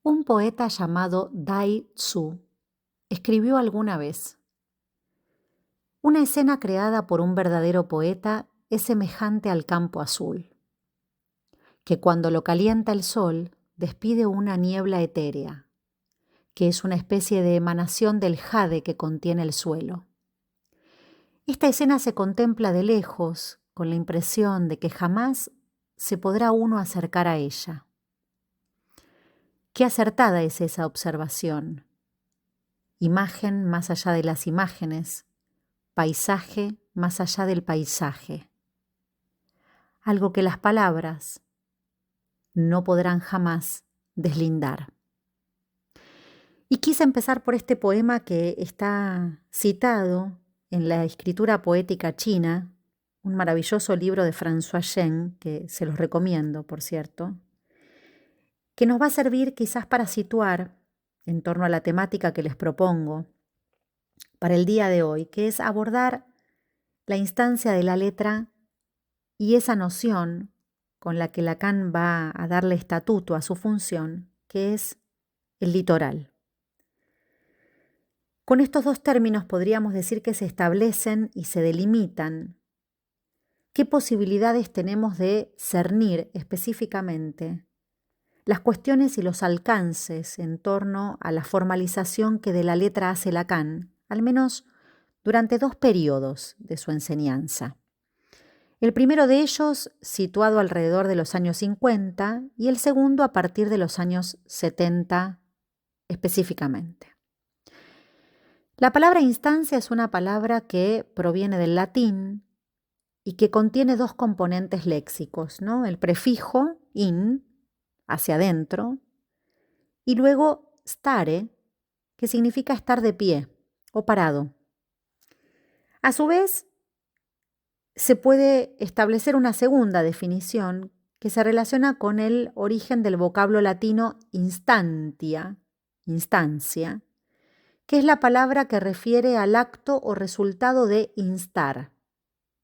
Un poeta llamado Dai Tzu escribió alguna vez: una escena creada por un verdadero poeta es semejante al campo azul, que cuando lo calienta el sol despide una niebla etérea, que es una especie de emanación del jade que contiene el suelo. Esta escena se contempla de lejos, con la impresión de que jamás se podrá uno acercar a ella. Qué acertada es esa observación. Imagen más allá de las imágenes, paisaje más allá del paisaje. Algo que las palabras no podrán jamás deslindar. Y quise empezar por este poema que está citado en la escritura poética china, un maravilloso libro de François Chen, que se los recomiendo, por cierto, que nos va a servir quizás para situar, en torno a la temática que les propongo para el día de hoy, que es abordar la instancia de la letra y esa noción con la que Lacan va a darle estatuto a su función, que es el litoral. Con estos dos términos podríamos decir que se establecen y se delimitan qué posibilidades tenemos de cernir específicamente las cuestiones y los alcances en torno a la formalización que de la letra hace Lacan, al menos durante dos periodos de su enseñanza. El primero de ellos situado alrededor de los años 50 y el segundo a partir de los años 70 específicamente. La palabra instancia es una palabra que proviene del latín y que contiene dos componentes léxicos, ¿no? El prefijo in, hacia adentro, y luego stare, que significa estar de pie o parado. A su vez, se puede establecer una segunda definición que se relaciona con el origen del vocablo latino instancia, que es la palabra que refiere al acto o resultado de instar,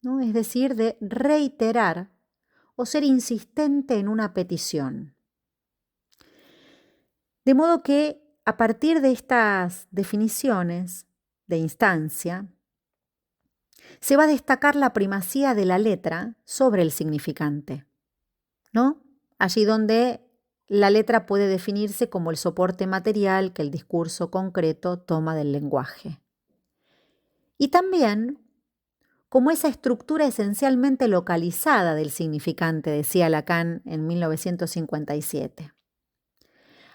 ¿no? Es decir, de reiterar o ser insistente en una petición. De modo que, a partir de estas definiciones de instancia, se va a destacar la primacía de la letra sobre el significante, ¿no? Allí donde la letra puede definirse como el soporte material que el discurso concreto toma del lenguaje. Y también como esa estructura esencialmente localizada del significante, decía Lacan en 1957.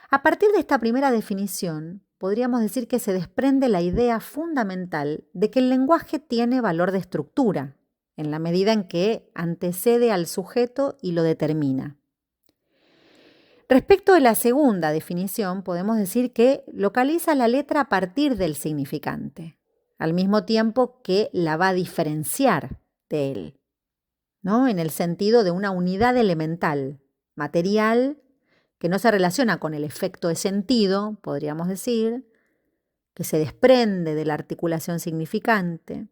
A partir de esta primera definición, podríamos decir que se desprende la idea fundamental de que el lenguaje tiene valor de estructura, en la medida en que antecede al sujeto y lo determina. Respecto de la segunda definición, podemos decir que localiza la letra a partir del significante, al mismo tiempo que la va a diferenciar de él, ¿no? En el sentido de una unidad elemental, material, que no se relaciona con el efecto de sentido, podríamos decir, que se desprende de la articulación significante,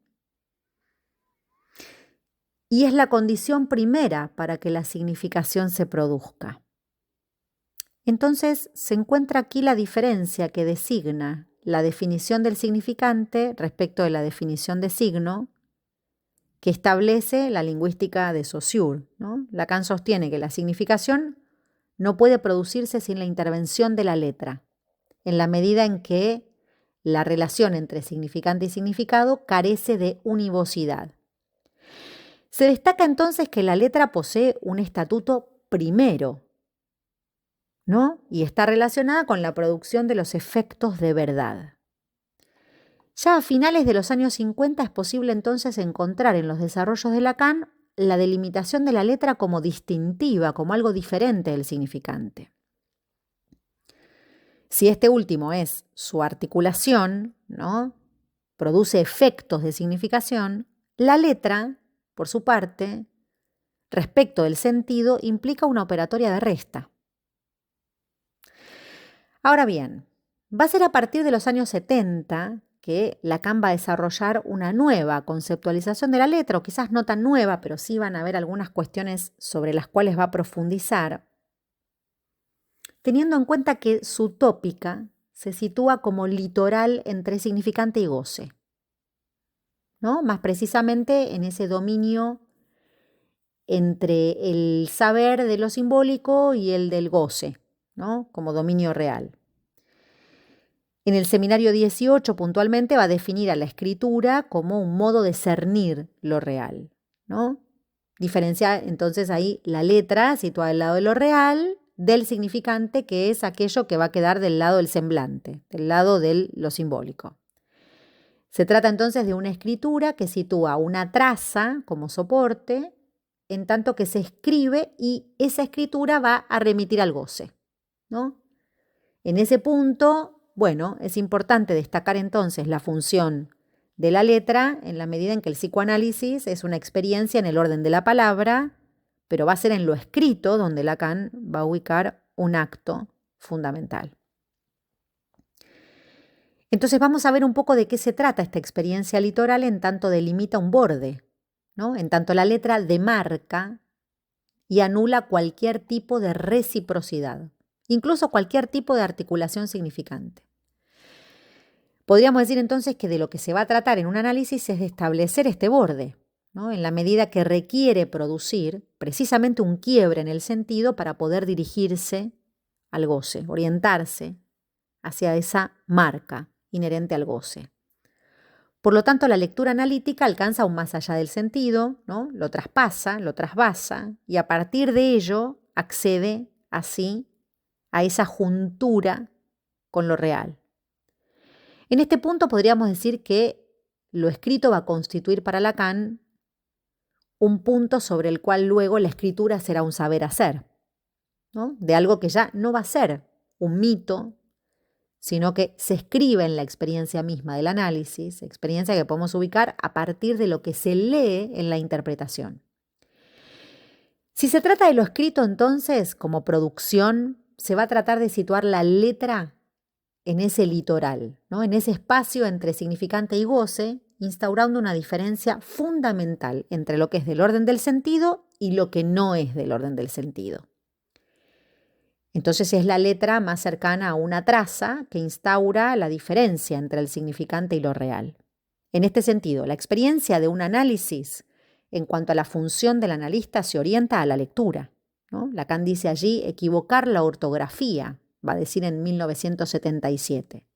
y es la condición primera para que la significación se produzca. Entonces se encuentra aquí la diferencia que designa la definición del significante respecto de la definición de signo que establece la lingüística de Saussure, ¿no? Lacan sostiene que la significación no puede producirse sin la intervención de la letra, en la medida en que la relación entre significante y significado carece de univocidad. Se destaca entonces que la letra posee un estatuto primero, ¿no? Y está relacionada con la producción de los efectos de verdad. Ya a finales de los años 50 es posible entonces encontrar en los desarrollos de Lacan la delimitación de la letra como distintiva, como algo diferente del significante. Si este último es su articulación, ¿no? Produce efectos de significación, la letra, por su parte, respecto del sentido, implica una operatoria de resta. Ahora bien, va a ser a partir de los años 70 que Lacan va a desarrollar una nueva conceptualización de la letra, o quizás no tan nueva, pero sí van a haber algunas cuestiones sobre las cuales va a profundizar, teniendo en cuenta que su tópica se sitúa como litoral entre significante y goce, ¿no? Más precisamente en ese dominio entre el saber de lo simbólico y el del goce, ¿no? Como dominio real. En el seminario 18 puntualmente va a definir a la escritura como un modo de cernir lo real, ¿no? Diferencia entonces ahí la letra situada al lado de lo real del significante, que es aquello que va a quedar del lado del semblante, del lado de lo simbólico. Se trata entonces de una escritura que sitúa una traza como soporte, en tanto que se escribe y esa escritura va a remitir al goce, ¿no? En ese punto, bueno, es importante destacar entonces la función de la letra en la medida en que el psicoanálisis es una experiencia en el orden de la palabra, pero va a ser en lo escrito donde Lacan va a ubicar un acto fundamental. Entonces vamos a ver un poco de qué se trata esta experiencia litoral en tanto delimita un borde, ¿no? En tanto la letra demarca y anula cualquier tipo de reciprocidad, incluso cualquier tipo de articulación significante. Podríamos decir entonces que de lo que se va a tratar en un análisis es de establecer este borde, ¿no? En la medida que requiere producir precisamente un quiebre en el sentido para poder dirigirse al goce, orientarse hacia esa marca inherente al goce. Por lo tanto, la lectura analítica alcanza aún más allá del sentido, ¿no? Lo traspasa, lo trasvasa y a partir de ello accede así a esa juntura con lo real. En este punto podríamos decir que lo escrito va a constituir para Lacan un punto sobre el cual luego la escritura será un saber hacer, ¿no? De algo que ya no va a ser un mito, sino que se escribe en la experiencia misma del análisis, experiencia que podemos ubicar a partir de lo que se lee en la interpretación. Si se trata de lo escrito, entonces, como producción, se va a tratar de situar la letra en ese litoral, ¿no? En ese espacio entre significante y goce, instaurando una diferencia fundamental entre lo que es del orden del sentido y lo que no es del orden del sentido. Entonces es la letra más cercana a una traza que instaura la diferencia entre el significante y lo real. En este sentido, la experiencia de un análisis en cuanto a la función del analista se orienta a la lectura, ¿no? Lacan dice allí equivocar la ortografía, va a decir en 1977.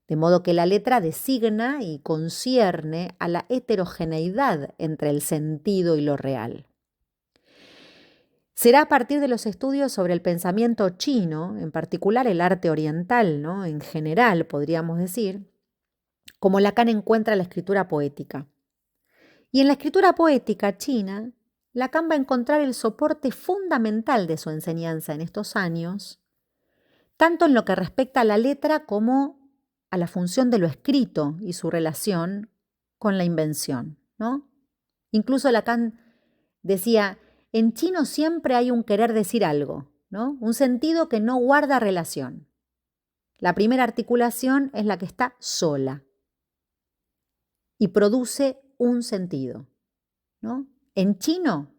De modo que la letra designa y concierne a la heterogeneidad entre el sentido y lo real. Será a partir de los estudios sobre el pensamiento chino, en particular el arte oriental, ¿no? En general, podríamos decir, como Lacan encuentra la escritura poética. Y en la escritura poética china, Lacan va a encontrar el soporte fundamental de su enseñanza en estos años, tanto en lo que respecta a la letra como a la función de lo escrito y su relación con la invención, ¿no? Incluso Lacan decía, en chino siempre hay un querer decir algo, ¿no? Un sentido que no guarda relación. La primera articulación es la que está sola y produce un sentido, ¿no? En chino,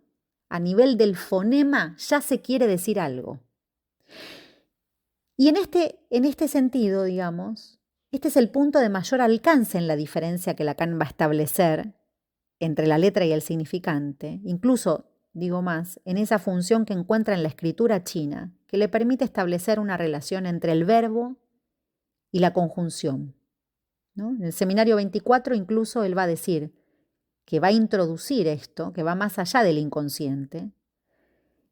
a nivel del fonema, ya se quiere decir algo. Y en este sentido, digamos, este es el punto de mayor alcance en la diferencia que Lacan va a establecer entre la letra y el significante, incluso, digo más, en esa función que encuentra en la escritura china, que le permite establecer una relación entre el verbo y la conjunción, ¿no? En el seminario 24 incluso él va a decir que va a introducir esto, que va más allá del inconsciente,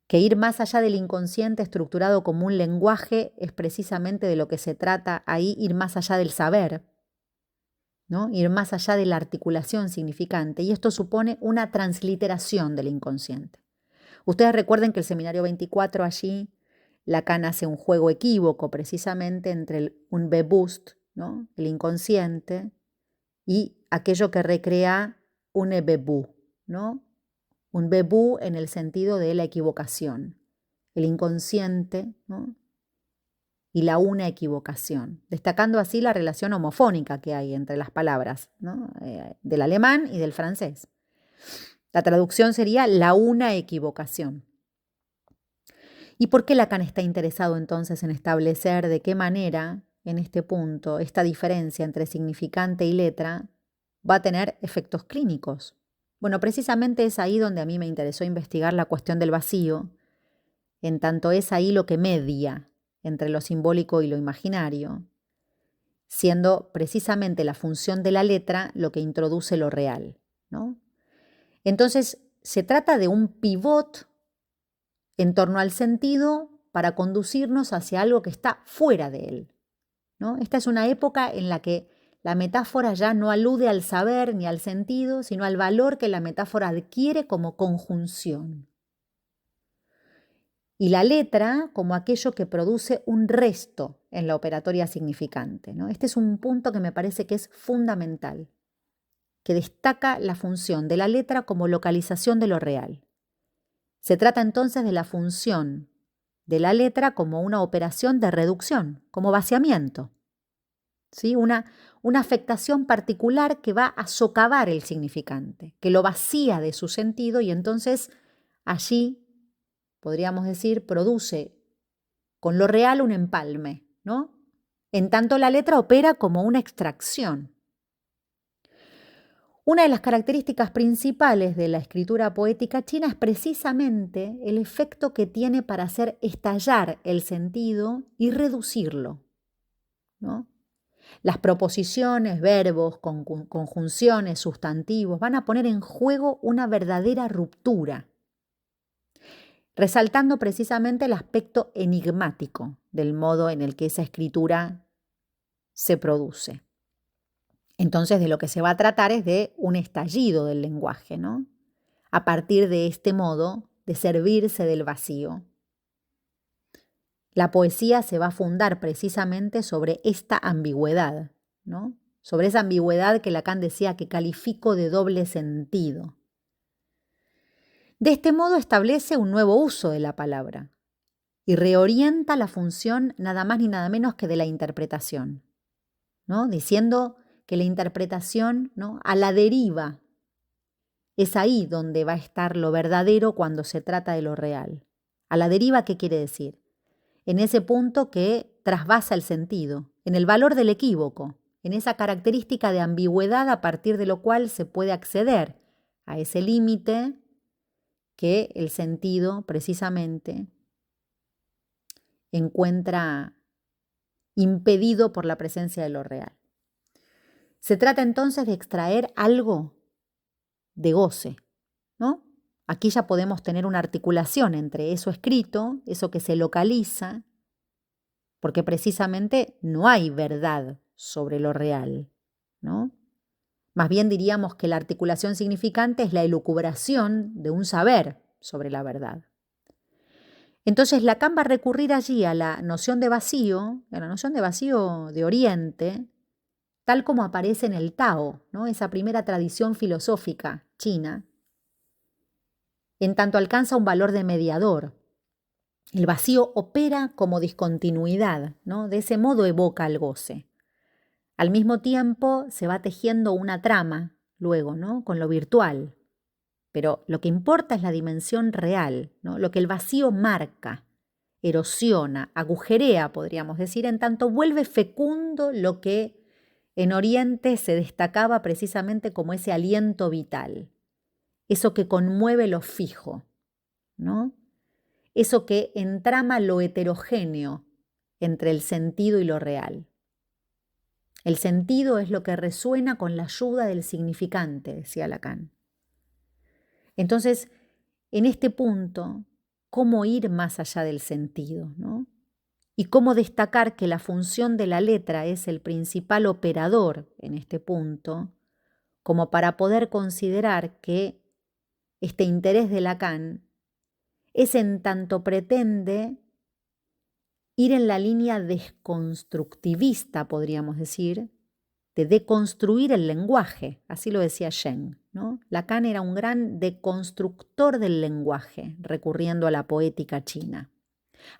que ir más allá del inconsciente estructurado como un lenguaje es precisamente de lo que se trata ahí, ir más allá del saber, ¿no? Ir más allá de la articulación significante, y esto supone una transliteración del inconsciente. Ustedes recuerden que el seminario 24 allí Lacan hace un juego equívoco precisamente entre un bewusst, ¿no? El inconsciente, y aquello que recrea un bebu, ¿no? Un bebu en el sentido de la equivocación, el inconsciente, ¿no? Y la una equivocación, destacando así la relación homofónica que hay entre las palabras, ¿no? Del alemán y del francés. La traducción sería la una equivocación. ¿Y por qué Lacan está interesado entonces en establecer de qué manera, en este punto, esta diferencia entre significante y letra va a tener efectos clínicos? Bueno, precisamente es ahí donde a mí me interesó investigar la cuestión del vacío, en tanto es ahí lo que media entre lo simbólico y lo imaginario, siendo precisamente la función de la letra lo que introduce lo real, ¿no? Entonces, se trata de un pivot en torno al sentido para conducirnos hacia algo que está fuera de él, ¿no? Esta es una época en la que la metáfora ya no alude al saber ni al sentido, sino al valor que la metáfora adquiere como conjunción. Y la letra como aquello que produce un resto en la operatoria significante, ¿no? Este es un punto que me parece que es fundamental, que destaca la función de la letra como localización de lo real. Se trata entonces de la función de la letra como una operación de reducción, como vaciamiento, ¿sí? Una afectación particular que va a socavar el significante, que lo vacía de su sentido y entonces allí, podríamos decir, produce con lo real un empalme, ¿no? En tanto la letra opera como una extracción. Una de las características principales de la escritura poética china es precisamente el efecto que tiene para hacer estallar el sentido y reducirlo, ¿no? Las proposiciones, verbos, conjunciones, sustantivos van a poner en juego una verdadera ruptura, resaltando precisamente el aspecto enigmático del modo en el que esa escritura se produce. Entonces, de lo que se va a tratar es de un estallido del lenguaje, ¿no? A partir de este modo de servirse del vacío. La poesía se va a fundar precisamente sobre esta ambigüedad, ¿no? Sobre esa ambigüedad que Lacan decía que califico de doble sentido. De este modo establece un nuevo uso de la palabra y reorienta la función nada más ni nada menos que de la interpretación, ¿no? Diciendo que la interpretación, ¿no?, a la deriva es ahí donde va a estar lo verdadero cuando se trata de lo real. A la deriva, ¿qué quiere decir? En ese punto que trasvasa el sentido, en el valor del equívoco, en esa característica de ambigüedad a partir de lo cual se puede acceder a ese límite que el sentido precisamente encuentra impedido por la presencia de lo real. Se trata entonces de extraer algo de goce, ¿no? Aquí ya podemos tener una articulación entre eso escrito, eso que se localiza, porque precisamente no hay verdad sobre lo real, ¿no? Más bien diríamos que la articulación significante es la elucubración de un saber sobre la verdad. Entonces Lacan va a recurrir allí a la noción de vacío, a la noción de vacío de Oriente, tal como aparece en el Tao, ¿no?, esa primera tradición filosófica china, en tanto alcanza un valor de mediador. El vacío opera como discontinuidad, ¿no? De ese modo evoca el goce. Al mismo tiempo se va tejiendo una trama, luego, ¿no?, con lo virtual. Pero lo que importa es la dimensión real, ¿no?, lo que el vacío marca, erosiona, agujerea, podríamos decir, en tanto vuelve fecundo lo que en Oriente se destacaba precisamente como ese aliento vital, eso que conmueve lo fijo, ¿no?, eso que entrama lo heterogéneo entre el sentido y lo real. El sentido es lo que resuena con la ayuda del significante, decía Lacan. Entonces, en este punto, ¿cómo ir más allá del sentido, ¿no?, y cómo destacar que la función de la letra es el principal operador en este punto, como para poder considerar que este interés de Lacan es en tanto pretende ir en la línea desconstructivista, podríamos decir, de deconstruir el lenguaje, así lo decía Schenck, ¿no? Lacan era un gran deconstructor del lenguaje, recurriendo a la poética china,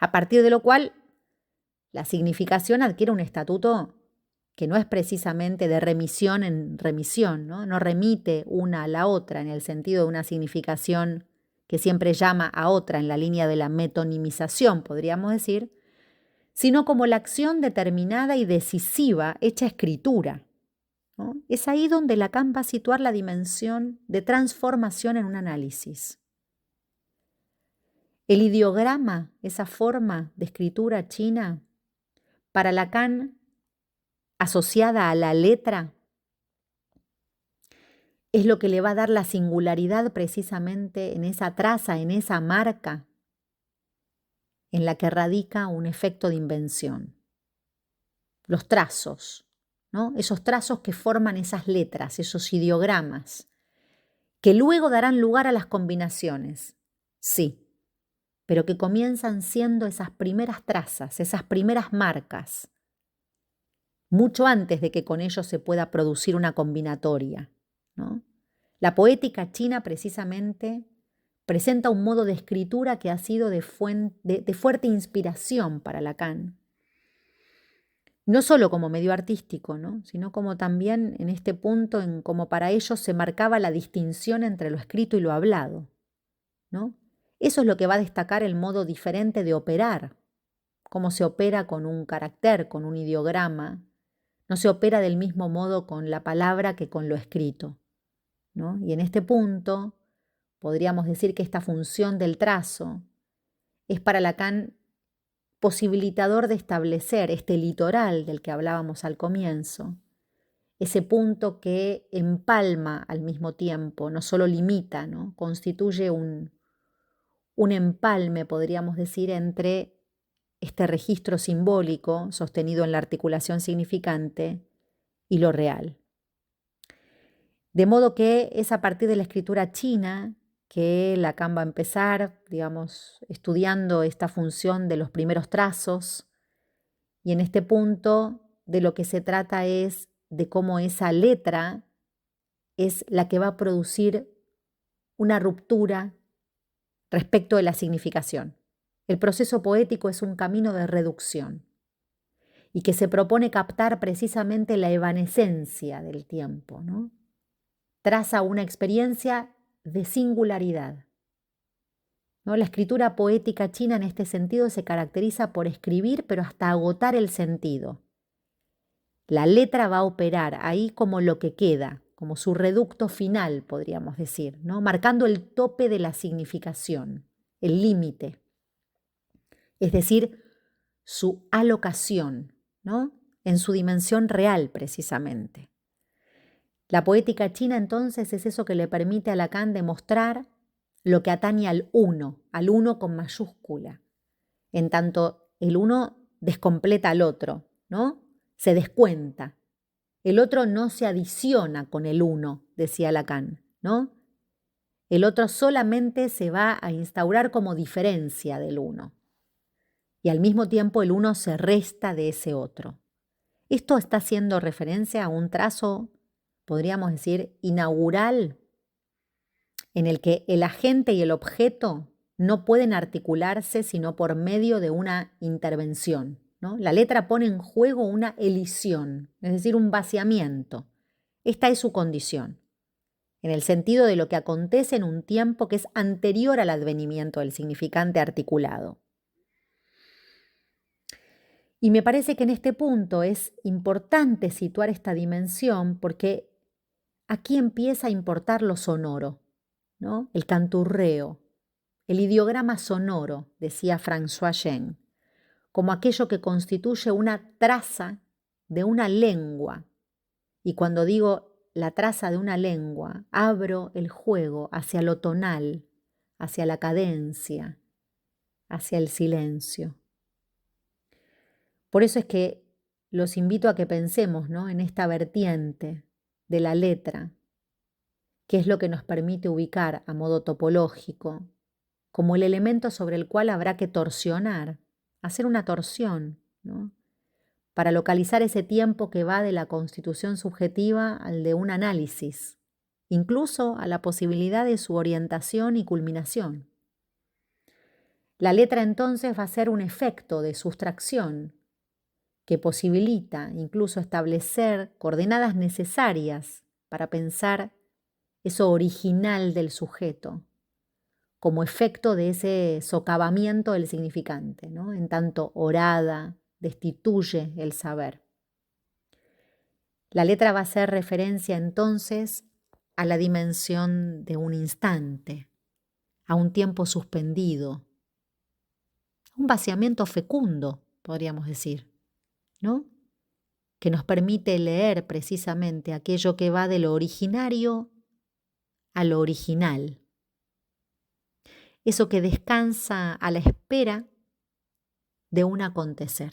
a partir de lo cual la significación adquiere un estatuto que no es precisamente de remisión en remisión, ¿no? No remite una a la otra en el sentido de una significación que siempre llama a otra en la línea de la metonimización, podríamos decir, sino como la acción determinada y decisiva hecha escritura, ¿no? Es ahí donde Lacan va a situar la dimensión de transformación en un análisis. El ideograma, esa forma de escritura china, para Lacan asociada a la letra, es lo que le va a dar la singularidad precisamente en esa traza, en esa marca en la que radica un efecto de invención. Los trazos, ¿no? Esos trazos que forman esas letras, esos ideogramas, que luego darán lugar a las combinaciones, sí, pero que comienzan siendo esas primeras trazas, esas primeras marcas, mucho antes de que con ellos se pueda producir una combinatoria, ¿no? La poética china precisamente presenta un modo de escritura que ha sido de fuerte inspiración para Lacan. No solo como medio artístico, ¿no? Sino como también en este punto en como para ellos se marcaba la distinción entre lo escrito y lo hablado, ¿no? Eso es lo que va a destacar el modo diferente de operar, cómo se opera con un carácter, con un ideograma. No se opera del mismo modo con la palabra que con lo escrito, ¿no? Y en este punto podríamos decir que esta función del trazo es para Lacan posibilitador de establecer este litoral del que hablábamos al comienzo, ese punto que empalma al mismo tiempo, no solo limita, ¿no? Constituye un empalme, podríamos decir, entre este registro simbólico sostenido en la articulación significante y lo real. De modo que es a partir de la escritura china que Lacan va a empezar, digamos, estudiando esta función de los primeros trazos, y en este punto de lo que se trata es de cómo esa letra es la que va a producir una ruptura respecto de la significación. El proceso poético es un camino de reducción y que se propone captar precisamente la evanescencia del tiempo, ¿no? Traza una experiencia de singularidad, ¿no? La escritura poética china en este sentido se caracteriza por escribir, pero hasta agotar el sentido. La letra va a operar ahí como lo que queda, como su reducto final, podríamos decir, ¿no? Marcando el tope de la significación, el límite, es decir, su alocación, ¿no? En su dimensión real, precisamente. La poética china entonces es eso que le permite a Lacan demostrar lo que atañe al uno con mayúscula, en tanto el uno descompleta al otro, ¿no? Se descuenta. El otro no se adiciona con el uno, decía Lacan, ¿no? El otro solamente se va a instaurar como diferencia del uno. Y al mismo tiempo el uno se resta de ese otro. Esto está haciendo referencia a un trazo, podríamos decir, inaugural, en el que el agente y el objeto no pueden articularse sino por medio de una intervención, ¿no? La letra pone en juego una elisión, es decir, un vaciamiento. Esta es su condición, en el sentido de lo que acontece en un tiempo que es anterior al advenimiento del significante articulado. Y me parece que en este punto es importante situar esta dimensión porque aquí empieza a importar lo sonoro, ¿no? El canturreo, el ideograma sonoro, decía François Jean, como aquello que constituye una traza de una lengua. Y cuando digo la traza de una lengua, abro el juego hacia lo tonal, hacia la cadencia, hacia el silencio. Por eso es que los invito a que pensemos, ¿no? En esta vertiente de la letra, que es lo que nos permite ubicar a modo topológico como el elemento sobre el cual habrá que torsionar, hacer una torsión, ¿no? Para localizar ese tiempo que va de la constitución subjetiva al de un análisis, incluso a la posibilidad de su orientación y culminación. La letra entonces va a ser un efecto de sustracción que posibilita incluso establecer coordenadas necesarias para pensar eso original del sujeto, como efecto de ese socavamiento del significante, ¿no? En tanto orada destituye el saber. La letra va a hacer referencia entonces a la dimensión de un instante, a un tiempo suspendido, un vaciamiento fecundo, podríamos decir, ¿no? Que nos permite leer precisamente aquello que va de lo originario a lo original. Eso que descansa a la espera de un acontecer.